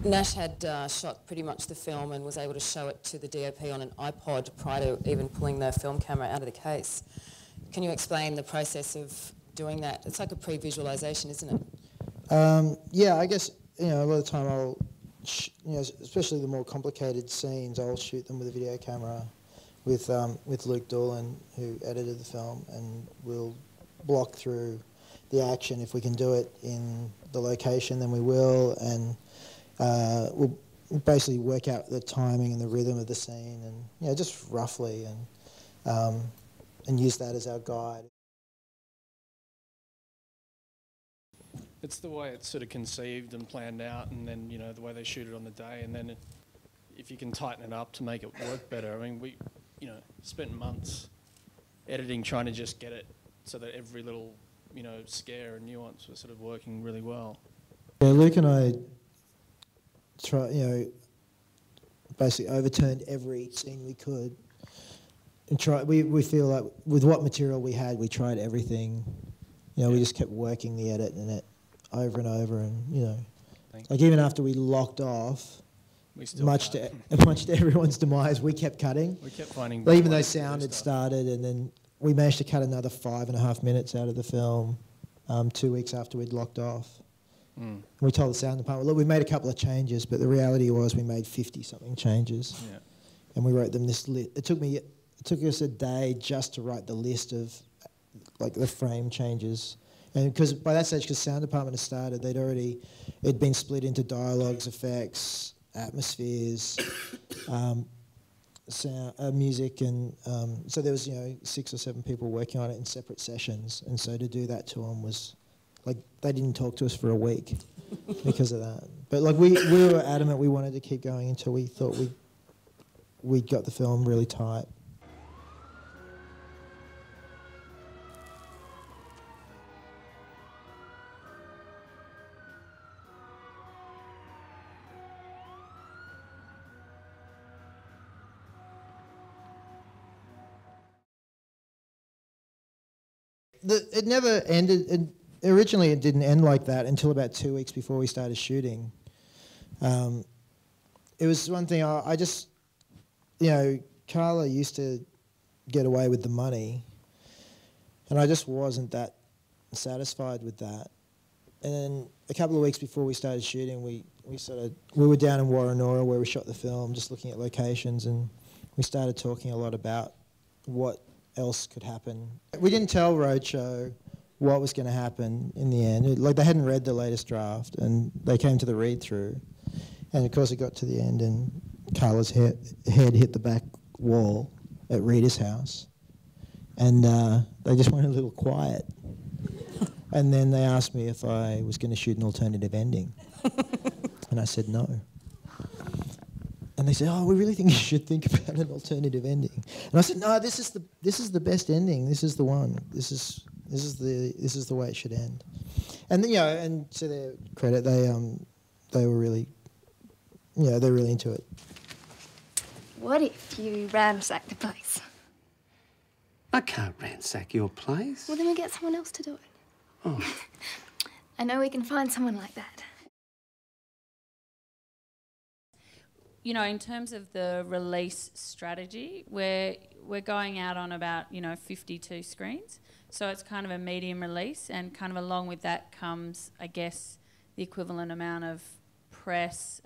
Nash had shot pretty much the film and was able to show it to the DOP on an iPod prior to even pulling the film camera out of the case. Can you explain the process of doing that? It's like a pre-visualisation, isn't it? Yeah, I guess, a lot of the time I'll, especially the more complicated scenes, I'll shoot them with a video camera with Luke Doolan, who edited the film, and we'll block through the action. If we can do it in the location, then we will, and we'll basically work out the timing and the rhythm of the scene, and just roughly, and use that as our guide. It's the way it's sort of conceived and planned out, and then the way they shoot it on the day, and then if you can tighten it up to make it work better. I mean, we spent months editing, trying to just get it so that every little scare and nuance was sort of working really well. Yeah, Luke and I basically overturned every scene we could, and we feel like with what material we had, we tried everything. We just kept working the edit and it over and over, and like even after we locked off, much to everyone's demise, we kept cutting. We kept finding. Even though sound had started, and then we managed to cut another 5.5 minutes out of the film 2 weeks after we'd locked off. Mm. We told the sound department, look, we made a couple of changes, but the reality was we made 50-something changes. Yeah. And we wrote them this list. It took us a day just to write the list of like the frame changes. And because by that stage, because sound department had started, it'd been split into dialogues, effects, atmospheres, sound, music, and so there was 6 or 7 people working on it in separate sessions, and so to do that to them was like they didn't talk to us for a week because of that. But like we were adamant we wanted to keep going until we thought we got the film really tight. It never ended. Originally, it didn't end like that until about 2 weeks before we started shooting. It was one thing I just, Carla used to get away with the money, and I just wasn't that satisfied with that. And then a couple of weeks before we started shooting, we were down in Warranora where we shot the film, just looking at locations, and we started talking a lot about what else could happen. We didn't tell Roadshow what was going to happen in the end. Like they hadn't read the latest draft, and they came to the read-through, and of course it got to the end, and Carla's head hit the back wall at Rita's house, and they just went a little quiet. And then they asked me if I was going to shoot an alternative ending, and I said no. And they said, "Oh, we really think you should think about an alternative ending." And I said, "No, this is the best ending. This is the one. This is the way it should end." And then, and to their credit, they were really, they're really into it. What if you ransack the place? I can't ransack your place. Well, then we get someone else to do it. Oh. I know we can find someone like that. In terms of the release strategy, we're going out on about 52 screens, so it's kind of a medium release, and kind of along with that comes, I guess, the equivalent amount of press.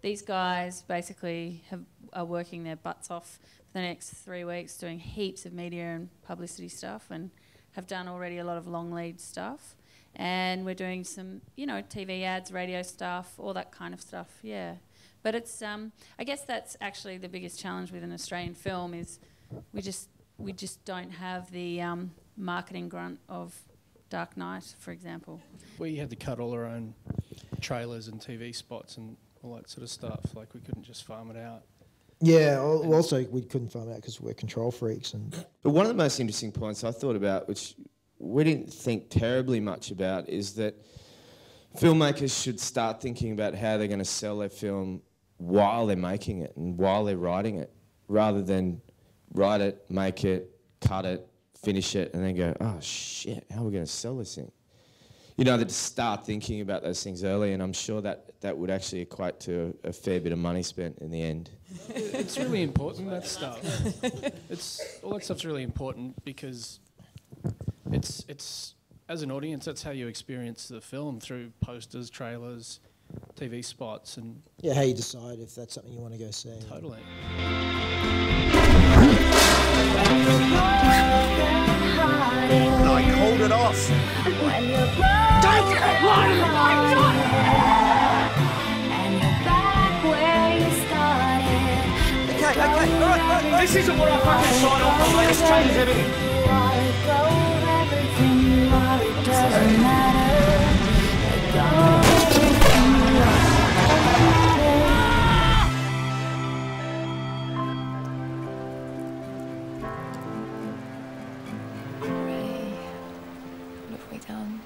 These guys basically are working their butts off for the next 3 weeks, doing heaps of media and publicity stuff, and have done already a lot of long lead stuff. And we're doing some, TV ads, radio stuff, all that kind of stuff. Yeah. But it's, I guess that's actually the biggest challenge with an Australian film is we just don't have the marketing grunt of Dark Knight, for example. We had to cut all our own trailers and TV spots and all that sort of stuff. Like we couldn't just farm it out. Yeah. Also, we couldn't farm it out because we're control freaks. But one of the most interesting points I thought about, which we didn't think terribly much about, is that filmmakers should start thinking about how they're going to sell their film while they're making it and while they're writing it, rather than write it, make it, cut it, finish it, and then go, oh shit, how are we going to sell this thing? you know, that to start thinking about those things early, and I'm sure that would actually equate to a fair bit of money spent in the end. It's really important, that stuff. All that stuff's really important because it's as an audience, that's how you experience the film, through posters, trailers, TV spots, and Yeah, how you decide if that's something you want to go see. totally. Like, hold it off. Don't get it! Okay, all right. This isn't what I fucking signed off on, mate. This changes everything. What have we done?